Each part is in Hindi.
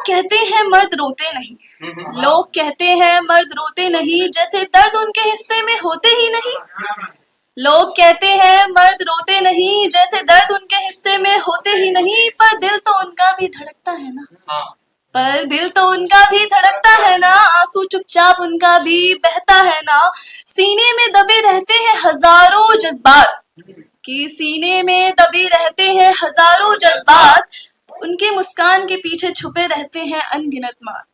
कहते हैं मर्द रोते नहीं, लोग कहते हैं मर्द रोते नहीं, जैसे दर्द उनके हिस्से में होते ही नहीं। लोग कहते हैं मर्द रोते नहीं, जैसे दर्द उनके हिस्से में होते ही नहीं, पर दिल तो उनका भी धड़कता है ना, पर दिल तो उनका भी धड़कता है ना, आंसू चुपचाप उनका भी बहता है ना। सीने में दबे रहते हैं हजारों जज्बात, कि सीने में दबे रहते हैं हजारों जज्बात, उनकी मुस्कान के पीछे छुपे रहते हैं अनगिनत मात।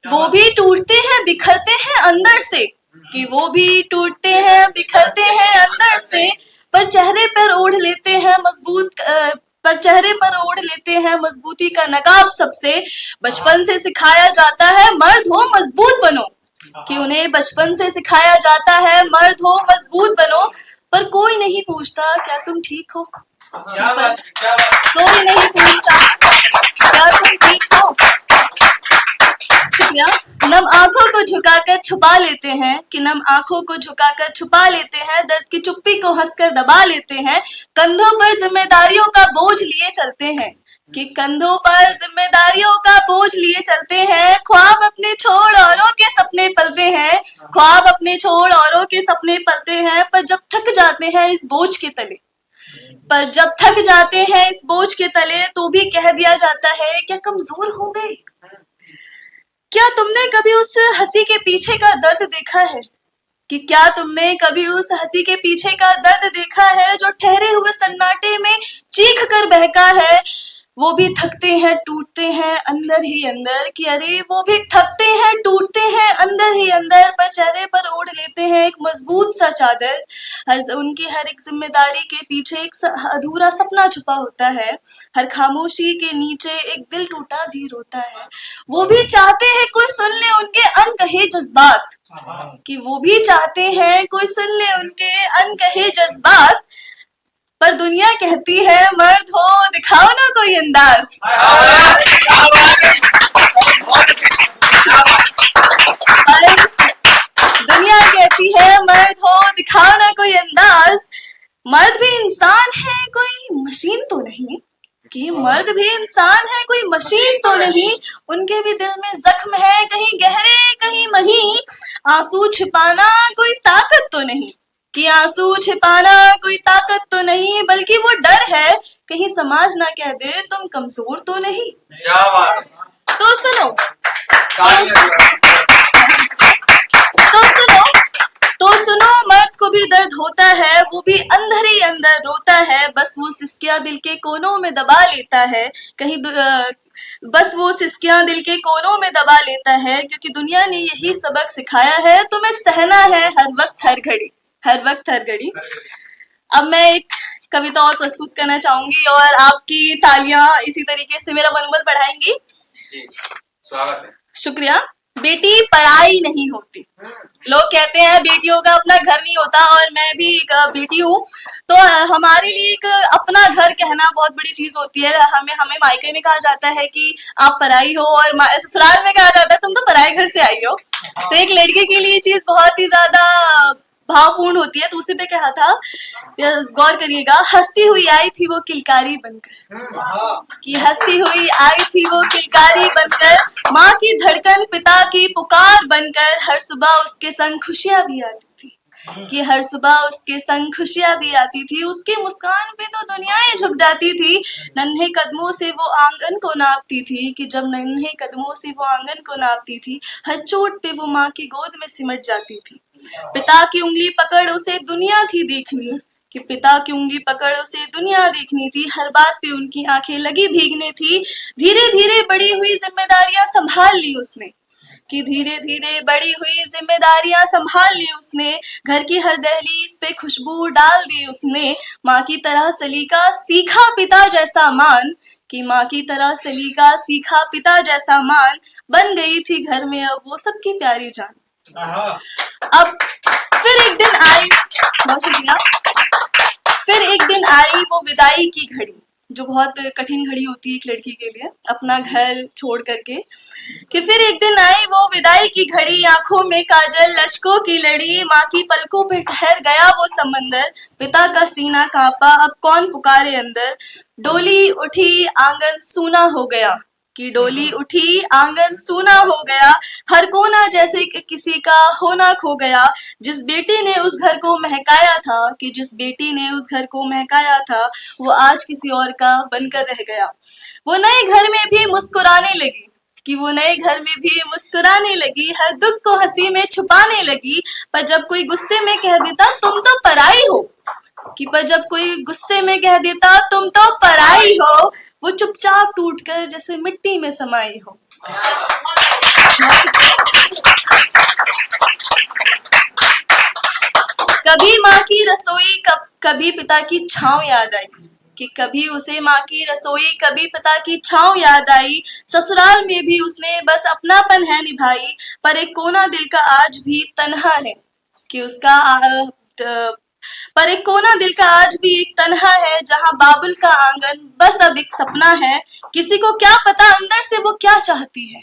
वो भी टूटते हैं बिखरते हैं अंदर से, कि वो भी टूटते हैं बिखरते हैं अंदर से, पर चेहरे पर ओढ़ लेते हैं मजबूती का नकाब सबसे। बचपन से सिखाया जाता है मर्द हो मजबूत बनो, कि उन्हें बचपन से सिखाया जाता है मर्द हो मजबूत बनो, पर कोई नहीं पूछता क्या तुम ठीक हो, कोई नहीं पूछता क्या तुम ठीक हो। शुक्रिया। नम आंखों को झुकाकर छुपा लेते हैं, कि नम आंखों को झुकाकर छुपा लेते हैं, दर्द की चुप्पी को हंसकर दबा लेते हैं। कंधों पर जिम्मेदारियों का बोझ लिए चलते हैं, कि कंधों पर जिम्मेदारियों का बोझ लिए चलते हैं। ख्वाब अपने छोड़ औरों के सपने पलते हैं, ख्वाब अपने छोड़ औरों के सपने पलते हैं, पर जब थक जाते हैं इस बोझ के तले, तो भी कह दिया जाता है क्या कमजोर हो गए। क्या तुमने कभी उस हंसी के पीछे का दर्द देखा है, कि क्या तुमने कभी उस हंसी के पीछे का दर्द देखा है, जो ठहरे हुए सन्नाटे में चीख कर बहका है। वो भी थकते हैं टूटते हैं अंदर ही अंदर, कि अरे वो भी थकते हैं टूटते हैं अंदर ही अंदर, पर चेहरे पर ओढ़ लेते हैं एक मजबूत सा चादर। उनकी हर एक जिम्मेदारी के पीछे एक अधूरा सपना छुपा होता है, हर खामोशी के नीचे एक दिल टूटा भी रोता है। वो भी चाहते हैं कोई सुन ले उनके अनकहे जज्बात, कि वो भी चाहते हैं कोई सुन ले उनके अनकहे जज्बात, पर दुनिया कहती है मर्द हो दिखाओ ना कोई अंदाज। दुनिया कहती है मर्द हो दिखाओ ना कोई अंदाज। मर्द भी इंसान है कोई मशीन तो नहीं, कि मर्द भी इंसान है कोई मशीन तो नहीं, उनके भी दिल में जख्म है कहीं गहरे कहीं महीन। आंसू छिपाना कोई ताकत तो नहीं, कि आंसू छिपाना कोई ताकत तो नहीं, बल्कि वो डर है कहीं समाज ना कह दे तुम कमजोर तो नहीं। तो सुनो मर्द को भी दर्द होता है, वो भी अंदर ही अंदर रोता है, बस वो सिसकियां दिल के कोनों में दबा लेता है, क्योंकि दुनिया ने यही सबक सिखाया है तुम्हें सहना है हर वक्त हर घड़ी। अब मैं एक कविता और प्रस्तुत करना चाहूंगी और आपकी तालियां इसी तरीके से मेरा मनोबल बढ़ाएंगी। स्वागत है। शुक्रिया। बेटी पराई नहीं होती, लोग कहते हैं बेटियों का अपना घर नहीं होता, और मैं भी एक बेटी हूँ, तो हमारे लिए एक अपना घर कहना बहुत बड़ी चीज होती है। हमें मायके में कहा जाता है कि आप पराई हो, और ससुराल में कहा जाता है तुम तो पराए घर से आई हो। तो एक लड़की के लिए चीज बहुत ही ज्यादा भावपूर्ण होती है। तो उसी पे कहा था, गौर करिएगा, हंसती हुई आई थी वो किलकारी बनकर, कि हंसती हुई आई थी वो किलकारी बनकर, माँ की धड़कन पिता की पुकार बनकर, हर सुबह उसके संग खुशियां भी आती थी, कि हर सुबह उसके संग खुशियां भी आती थी। उसके मुस्कान पे तो दुनियाएं झुक जाती थी, नन्हे कदमों से वो आंगन को नापती थी, कि जब नन्हे कदमों से वो आंगन को नापती थी, हर चोट पे वो माँ की गोद में सिमट जाती थी। पिता की उंगली पकड़ उसे दुनिया थी देखनी, कि पिता की उंगली पकड़ उसे दुनिया देखनी थी, हर बात पे उनकी आंखें लगी भीगने थी। धीरे धीरे बड़ी हुई जिम्मेदारियां संभाल ली उसने, कि धीरे धीरे बड़ी हुई जिम्मेदारियां संभाल ली उसने, घर की हर दहलीज पे खुशबू डाल दी उसने। माँ की तरह सलीका सीखा पिता जैसा मान, कि माँ की तरह सलीका सीखा पिता जैसा मान, बन गई थी घर में अब वो सबकी प्यारी जान। अब फिर एक दिन आई, बहुत शुक्रिया, फिर एक दिन आई वो विदाई की घड़ी, जो बहुत कठिन घड़ी होती है एक लड़की के लिए, अपना घर छोड़ करके, कि फिर एक दिन आई वो विदाई की घड़ी, आंखों में काजल लश्कों की लड़ी, माँ की पलकों पे ठहर गया वो समंदर, पिता का सीना कांपा अब कौन पुकारे अंदर, डोली उठी आंगन सूना हो गया, कि डोली उठी आंगन सूना हो गया, हर कोना जैसे कि किसी का होना खो गया। जिस बेटी ने उस घर को महकाया था, कि जिस बेटी ने उस घर को महकाया था, वो आज किसी और का बनकर रह गया। वो नए घर में भी मुस्कुराने लगी, कि वो नए घर में भी मुस्कुराने लगी, हर दुख को हंसी में छुपाने लगी। पर जब कोई गुस्से में कह देता तुम तो पराई हो, कि पर जब कोई गुस्से में कह देता तुम तो पराई हो, वो चुपचाप टूटकर जैसे मिट्टी में समाई हो। कभी माँ की रसोई, कभी पिता की छाँव याद आई, कि कभी उसे माँ की रसोई, कभी पिता की छाँव याद आई। ससुराल में भी उसने बस अपनापन है निभाई, पर एक कोना दिल का आज भी तन्हा है, कि उसका पर एक कोना दिल का आज भी एक तन्हा है, जहाँ बाबुल का आंगन बस अब एक सपना है। किसी को क्या पता अंदर से वो क्या चाहती है,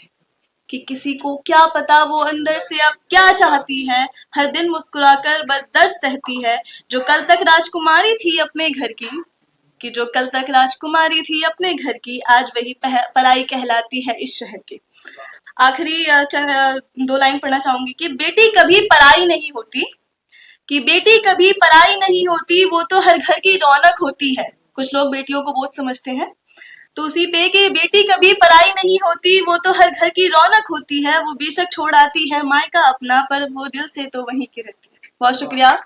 कि किसी को क्या पता वो अंदर से अब क्या चाहती है। हर दिन मुस्कुराकर बस दर्द सहती है, जो कल तक राजकुमारी थी अपने घर की, कि जो कल तक राजकुमारी थी अपने घर की, आज वही पराई कहलाती है इस शहर की। आखिरी 2 लाइन पढ़ना चाहूंगी कि बेटी कभी पराई नहीं होती, कि बेटी कभी पराई नहीं होती, वो तो हर घर की रौनक होती है। कुछ लोग बेटियों को बहुत समझते हैं, तो उसी पे कि बेटी कभी पराई नहीं होती, वो तो हर घर की रौनक होती है। वो बेशक छोड़ आती है मायका अपना, पर वो दिल से तो वहीं की रहती है। बहुत शुक्रिया।